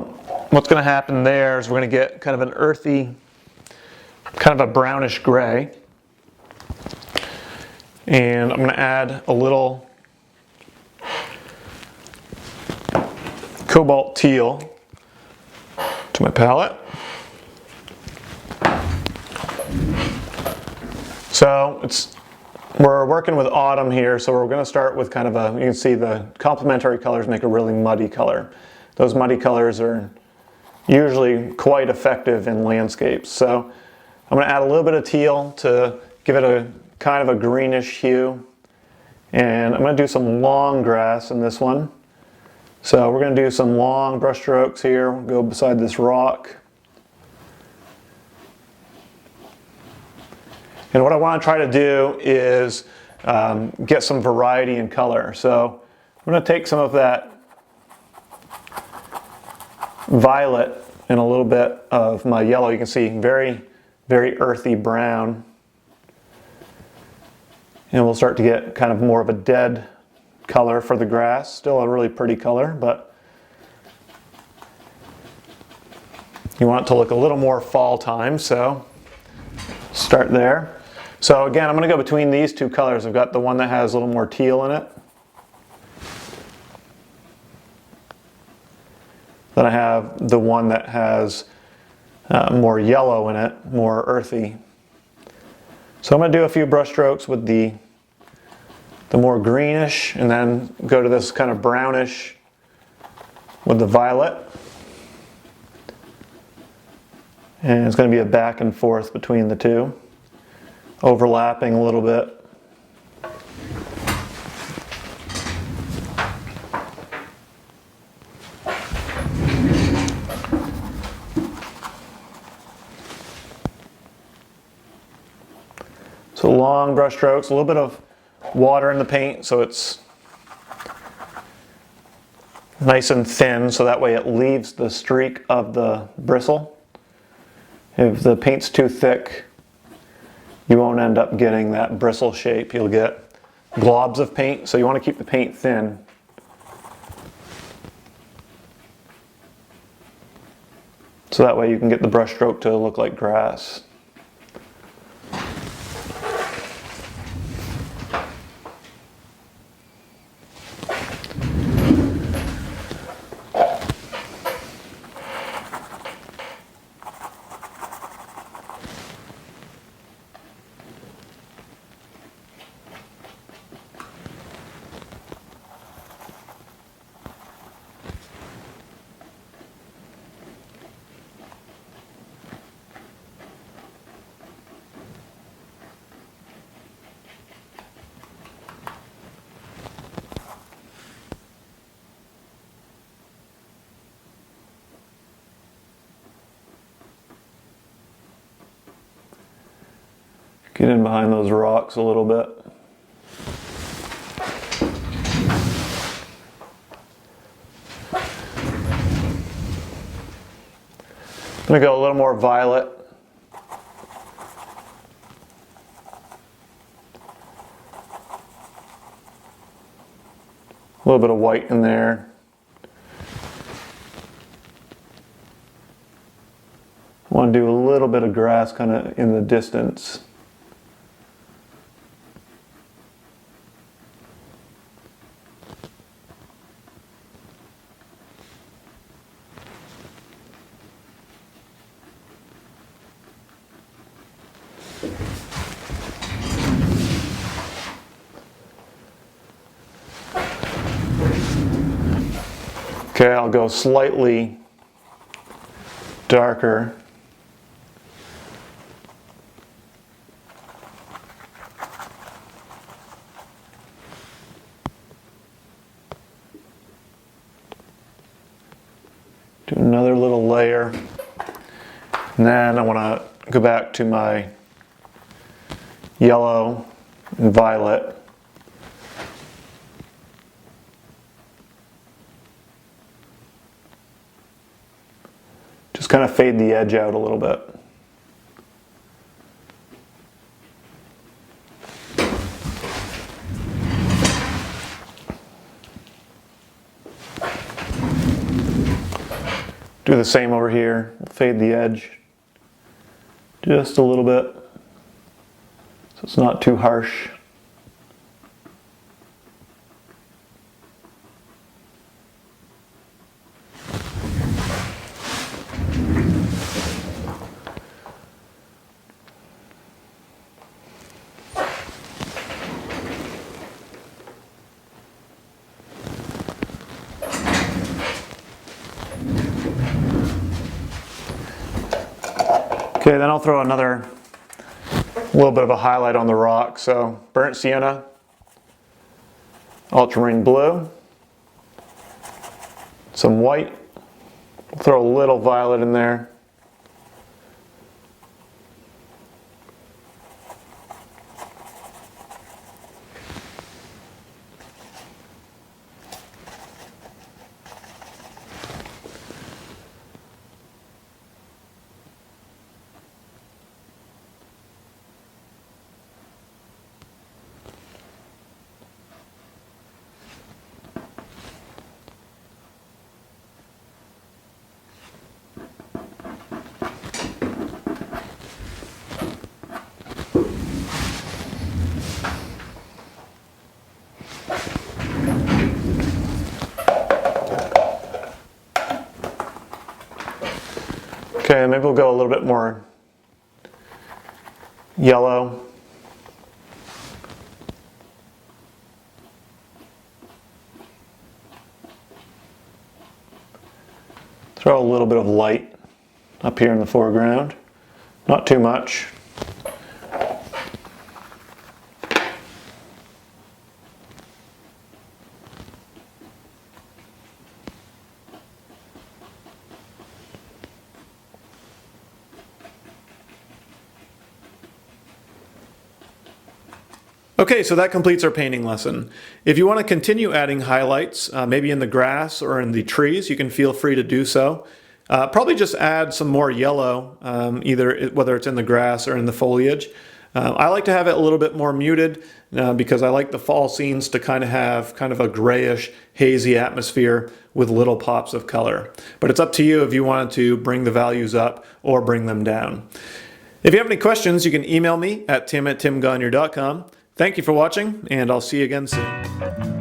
Speaker 1: what's going to happen there is we're going to get kind of an earthy, kind of a brownish gray. And I'm going to add a little cobalt teal to my palette. So we're working with autumn here, so we're going to start with kind of a, you can see the complementary colors make a really muddy color. Those muddy colors are usually quite effective in landscapes. So I'm going to add a little bit of teal to give it a kind of a greenish hue. And I'm going to do some long grass in this one. So we're going to do some long brush strokes here. We'll go beside this rock. And what I want to try to do is get some variety in color. So I'm going to take some of that violet and a little bit of my yellow. You can see very, very earthy brown. And we'll start to get kind of more of a dead color for the grass. Still a really pretty color, but you want it to look a little more fall time, so start there. So again, I'm going to go between these two colors. I've got the one that has a little more teal in it. Then I have the one that has more yellow in it, more earthy. So I'm going to do a few brush strokes with the more greenish, and then go to this kind of brownish with the violet. And it's going to be a back and forth between the two, overlapping a little bit. So long brush strokes, a little bit of water in the paint so it's nice and thin, so that way it leaves the streak of the bristle. If the paint's too thick, you won't end up getting that bristle shape. You'll get globs of paint, so you want to keep the paint thin. So that way you can get the brush stroke to look like grass. Get in behind those rocks a little bit. I'm going to go a little more violet. A little bit of white in there. I want to do a little bit of grass kind of in the distance. Okay, I'll go slightly darker. Do another little layer. And then I want to go back to my yellow and violet. Just kind of fade the edge out a little bit. Do the same over here. Fade the edge just a little bit so it's not too harsh. Okay, then I'll throw another little bit of a highlight on the rock. So burnt sienna, ultramarine blue, some white, throw a little violet in there. Okay, maybe we'll go a little bit more yellow. Throw a little bit of light up here in the foreground, not too much. Okay, so that completes our painting lesson. If you want to continue adding highlights, maybe in the grass or in the trees, you can feel free to do so. Probably just add some more yellow, whether it's in the grass or in the foliage. I like to have it a little bit more muted because I like the fall scenes to kind of have a grayish, hazy atmosphere with little pops of color. But it's up to you if you wanted to bring the values up or bring them down. If you have any questions, you can email me at tim@timgagnon.com. Thank you for watching, and I'll see you again soon.